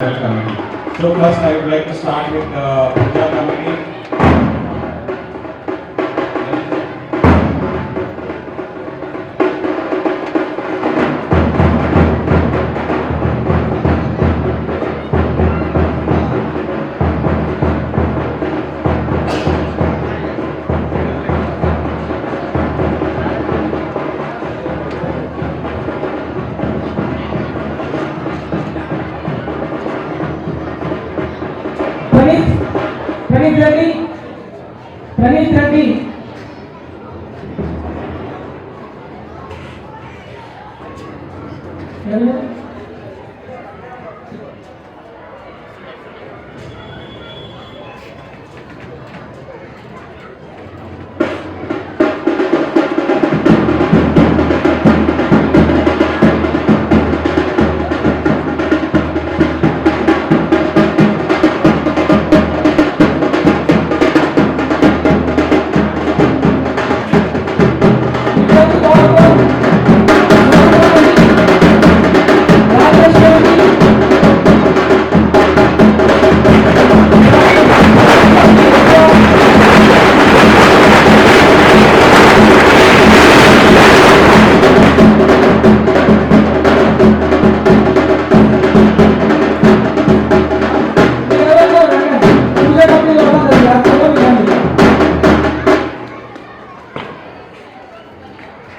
committee. So first I would like to start with the Puja committee. Pranit Reddy. Pranit Reddy.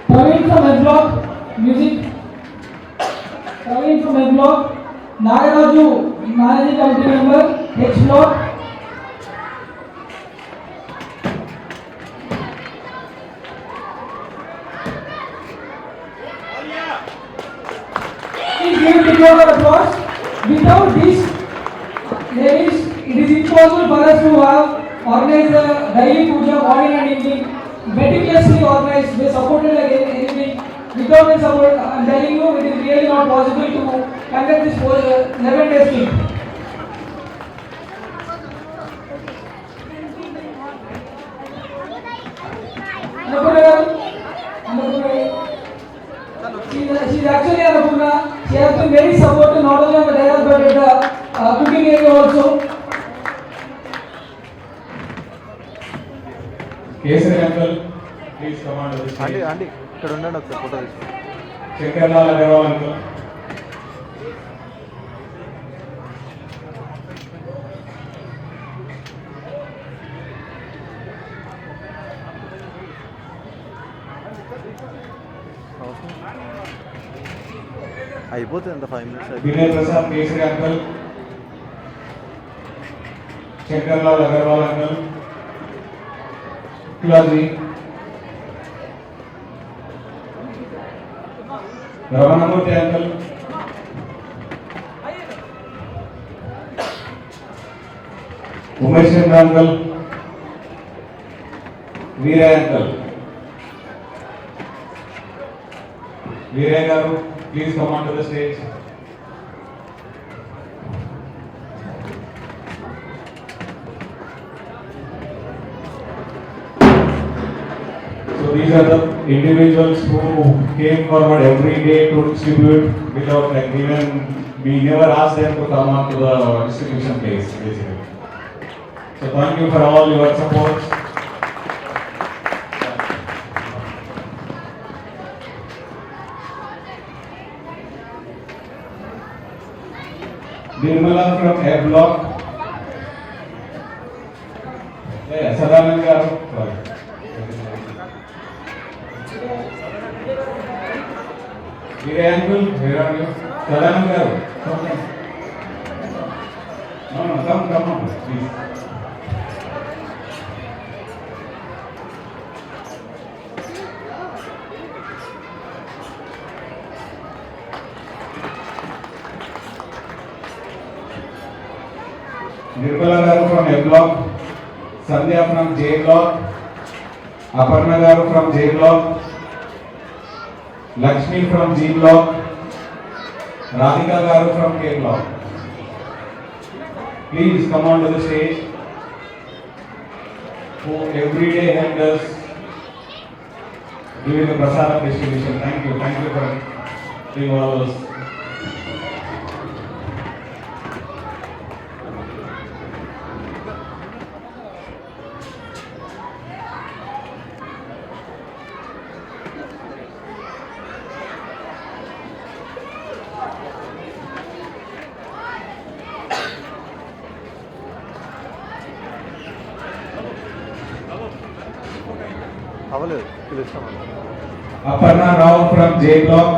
Praveen from H Block, music. Praveen from H Block. Nagaraju, managing committee member, H Block. Please give a round of applause. Without this, it is impossible for us to have organized the daily puja morning and evening. Meticulously organized, they supported again anything. Without their support, I am telling you, it is really not possible to conduct this 11 days trip. She is actually Annapurna. She has been very supportive not only on the dais but at the cooking area also. Kesari uncle, please come on to the stage. Andy, ఇక్కడ ఉండండి ఒకసారి photo తీసుకో. Shankarlal Agarwal uncle. అయిపోతుంది అంత 5 minutes Vinay Prasad Kesari uncle. Shankarlal Agarwal uncle. Classy. Ramanamurthy uncle. Umesh Chandra uncle. Veera uncle. Veera garu, please come on to the stage. So these are the individuals who came forward every day to distribute without like even we never asked them to come on to the distribution place basically. So thank you for all your support. Nirmala from A Block. Yeah, Sadanand garu. Veera uncle, where are you? Sadanand garu. No, come on, please. Nirmala garu from A Block, Sandhya from J Block, Aparna garu from J Block, Lakshmi from G Block, Radhika garu from K Block. Please come on to the stage. Who every day helped us during the Prasada distribution. Thank you for doing all those. అవ్వలేదు పిలుస్తాం Aparna Rao from J Block.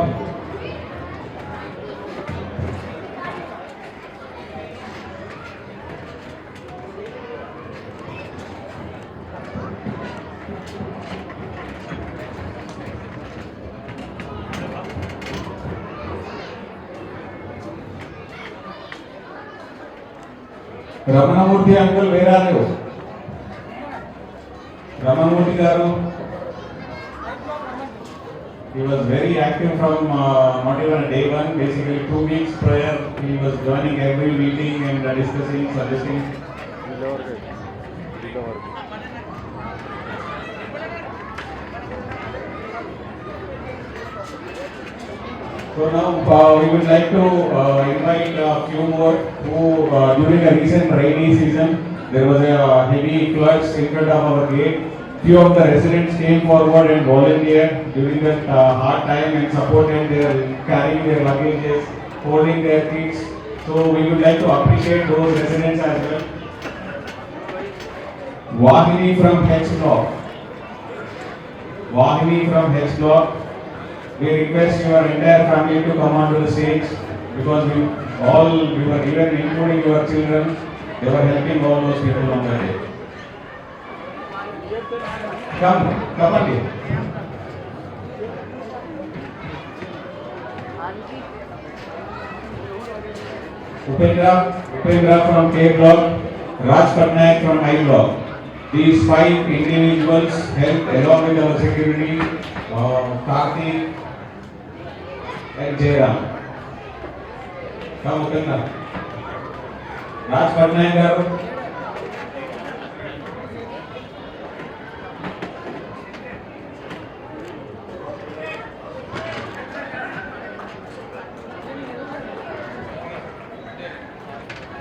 Ramanamurthy uncle, where are you? Ramanamurthy garu. He was very active from not even day one, basically 2 weeks prior. He was joining every meeting and discussing, suggesting. So now we would like to invite a few more who during the recent rainy season there was a heavy floods in front of our gate. Few of the residents came forward and volunteered during that hard time and supported their carrying their luggages, holding their kids. So we would like to appreciate those residents as well. Vahini from H Block. Vahini from H Block. We request your entire family to come onto the stage because we were even including your children. They were helping all those people on the day. Come on here. Upendra from K Block, Raj Patnaik from I Block. These 5 individuals helped along with our security, Karthik and Jairam. Come Upendra. Raj Patnaik garu.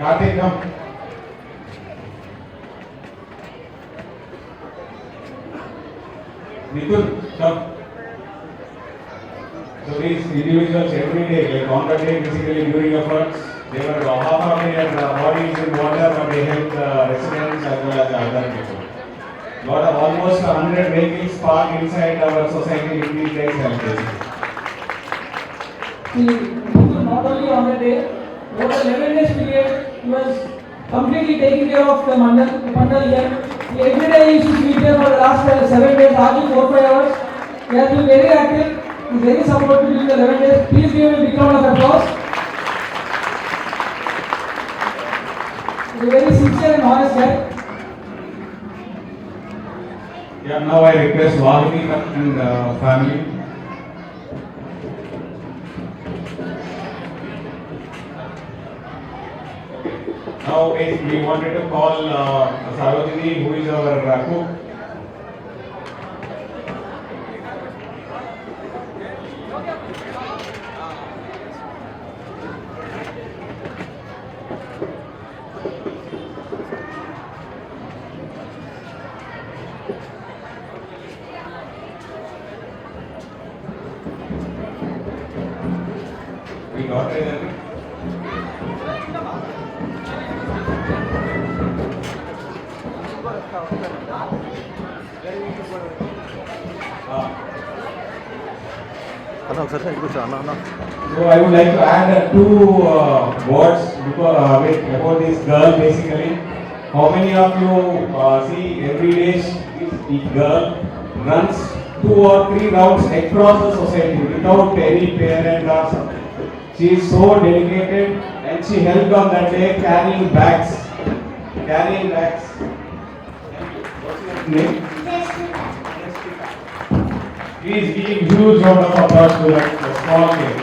Karthik, come. Nikhil, come. So these individuals every day, like on the day, basically during the floods, they were half of their bodies in water, but they helped residents as well as other people. Got almost 100 vehicles parked inside our society in these days and days. Not only on the day, over 11 days period, he was completely taking care of the Mandal here. Every day he used to sleep here for the last 7 days, hardly 4-5 hours. He has been very active, he is very supportive during the 11 days. Please give him a big round of applause. He is a very sincere and honest guy. Yeah, now I request Vahini and family. Now we wanted to call Sarojini, who is our cook. We got it. అన్న ఒకసారి side కూర్చో అన్న అన్న So I would like to add 2 words about this girl basically. How many of you see every day this girl runs 2 or 3 rounds across the society without any parent or something. She is so dedicated and she helped on that day carrying bags. What's your name? Please give huge round of applause to that small kid.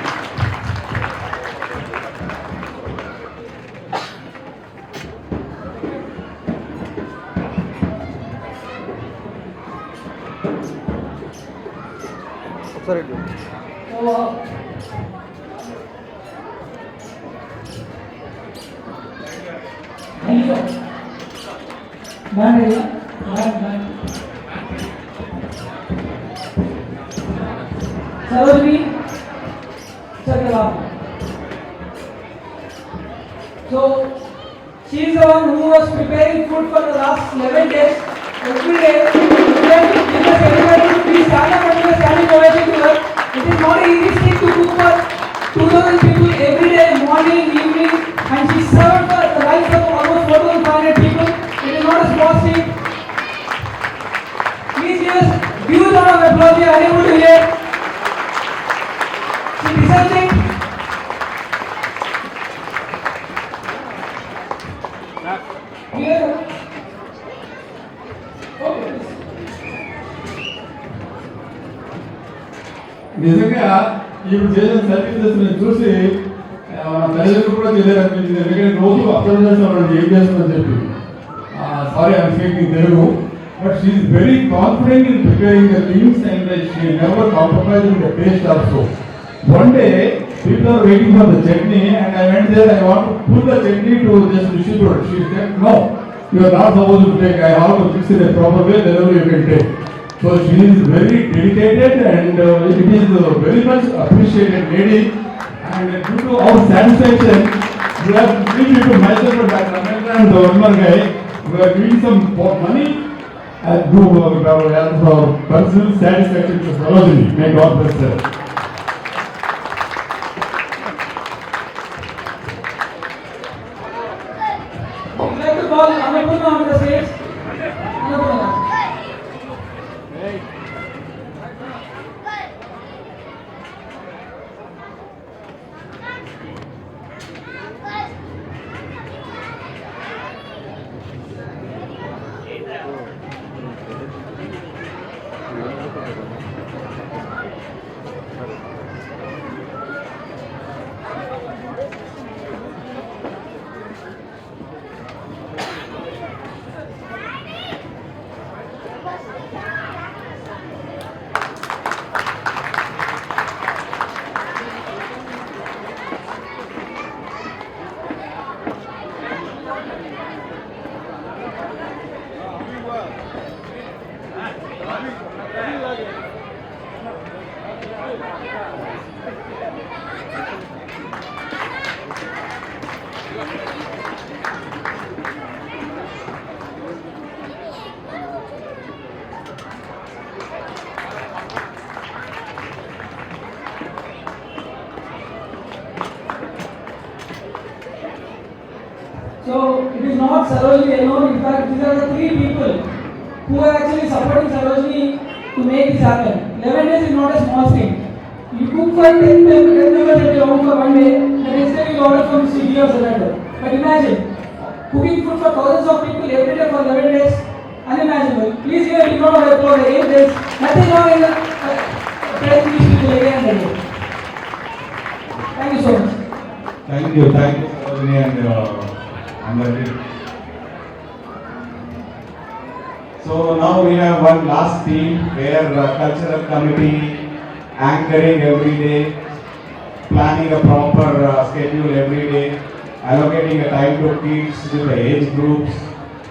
ఒకసారి ఇటు. Sarojini, Satyabama. So she is the one who was preparing food for the last 11 days. Every day, she has given us everybody stand-up comedy standing ovation to her. It is not an easy thing to cook for 2,000 people every day, morning, evening, and she served for the lives of almost 4,500 people. It is not a small thing. Please give us huge round of applause. We are unable to hear. She deserves it. Here. Okay. నిజంగా ఇప్పుడు చేసిన services నేను చూసి మన తల్లిదండ్రులు కూడా తెలియనిపించింది. ఎందుకంటే రోజు అబ్జర్వ్ చేస్తామండి ఏం చేస్తుందని చెప్పి. Sorry I'm speaking Telugu, but she is very confident in preparing the things and she never compromising the taste also. One day people are waiting for the chutney and I went there, I want to put the chutney to just distribute. She said, no, you are not supposed to take, I have to fix it a proper way, then only you can take. So she is very dedicated and it is very much appreciated lady, and due to our satisfaction, we have three people, myself and Dr. Amanda and the Umar guy, we are giving some money and do our personal satisfaction to Sarojini. May God bless her. I'd like to call Annapurna on the stage. Annapurna. So it is not Sarojini alone. In fact, these are the three people who are actually supporting Sarojini to make this happen. 11 days is not a small thing. You cook for 10 members at your home for one day, the next day you order from Swiggy or Zomato. But imagine cooking food for thousands of people every day for 11 days. Unimaginable. Please give a big round of applause again. There is nothing wrong in praising these people again and again. Thank you so much. Thank you, Sarojini and Anjali. So now we have one last theme where cultural committee anchoring every day, planning a proper schedule every day, allocating a time to kids with the age groups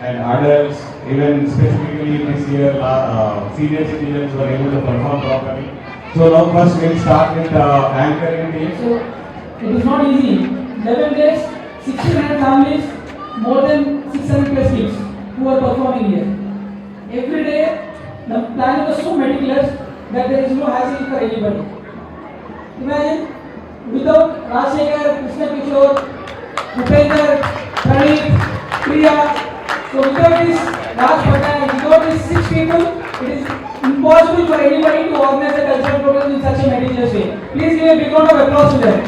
and adults. Even specifically this year, senior citizens were able to perform properly. So now first we'll start with anchoring team. So it is not easy. 11 days, 1,600 families, more than 600 plus kids who are performing here. Every day, the planning was so meticulous that there is no hassle for anybody. Imagine, without Rajshekhar, Krishna Kishore, Upender, Praneeth, Priya, so without this Raj Patnaik, without these 6 people, it is impossible for anybody to organize a cultural program in such a meticulous way. Please give a big round of applause to them.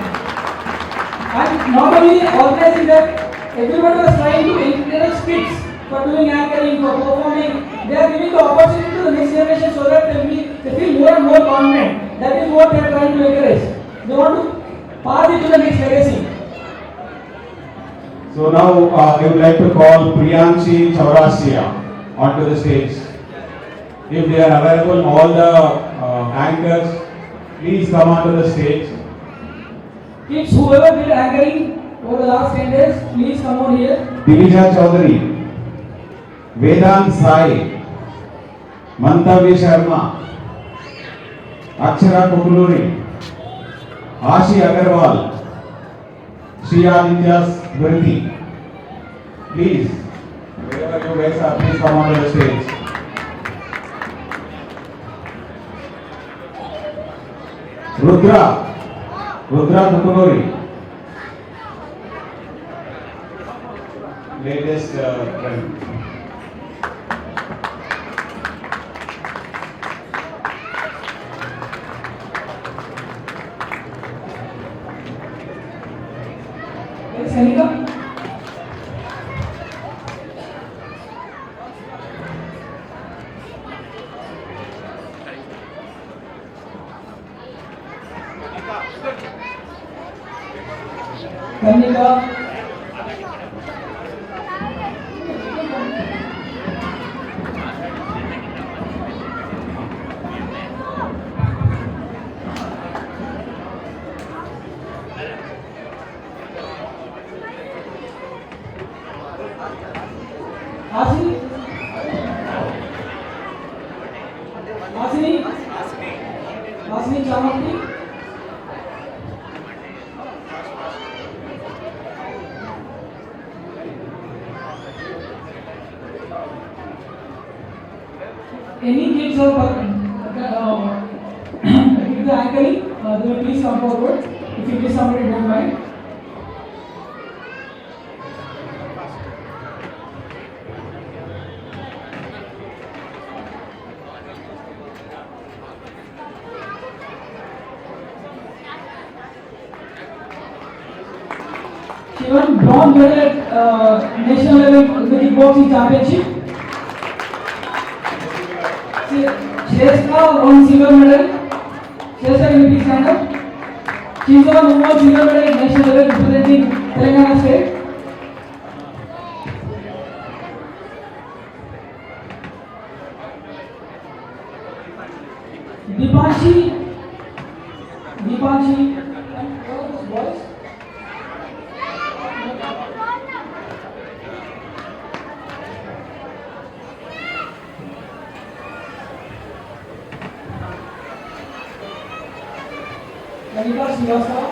And not only organizing that, everyone was trying to encourage kids for doing anchoring, for performing. They are giving the opportunity to the next generation so that they feel more and more confident. That is what they are trying to encourage. They want to pass it to the next legacy. So now I would like to call Priyanshi Chaurasia onto the stage. If they are available, all the anchors, please come onto the stage. Kids, whoever did anchoring over the last 10 days, please come on here. Divija Chaudhary, Vedant Sai, Mantavya Sharma, Akshara Kukuluri, Ashi Agarwal, Shri Aditya Dwariti. Please, wherever you guys are, please come onto the stage. Rudra. Rudra Tukunori. Latest trend. Sanika. Kanika. Asini. Asini. Asini Chamakti. Any kids or if the anchoring, they will please come forward. If it is somebody don't mind. She won bronze medal at national level in the kickboxing championship. Shreya won silver medal. Shreya, can you please stand up? She is the one who won silver medal at national level representing Telangana state. Dipanshi. Boys. Kanika Srivastava.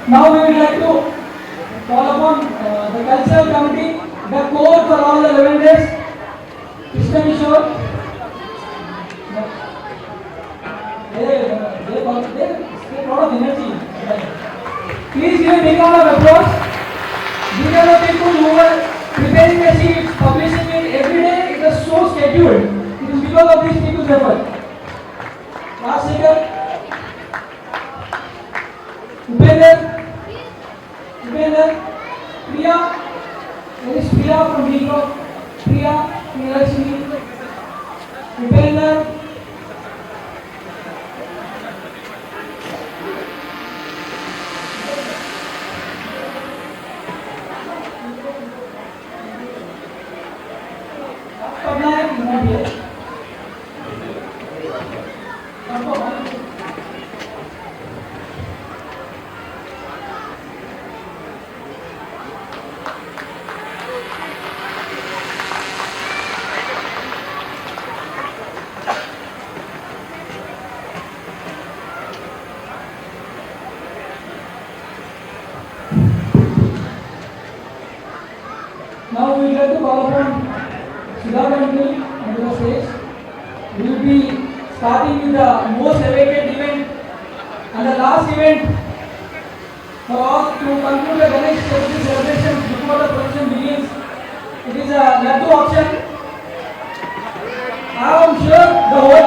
Now we would like to call upon the cultural committee, the core for all the 11 days, Krishna Kishore. They a lot of energy. Please give a big round of applause. These are the people who were preparing the sheets, publishing it every day. It was so scheduled. It is because of these people's effort. Last speaker, Upender, Priya, there is Priya from Biko, Priya, Lakshmi, Upender, Padnayak, not here. Now we would like to call upon Sudha Kanti onto the stage. We will be starting with the most awaited event and the last event for all to conclude the Ganesh Chaturthi celebrations before the procession begins. It is a Laddu auction. I am sure the whole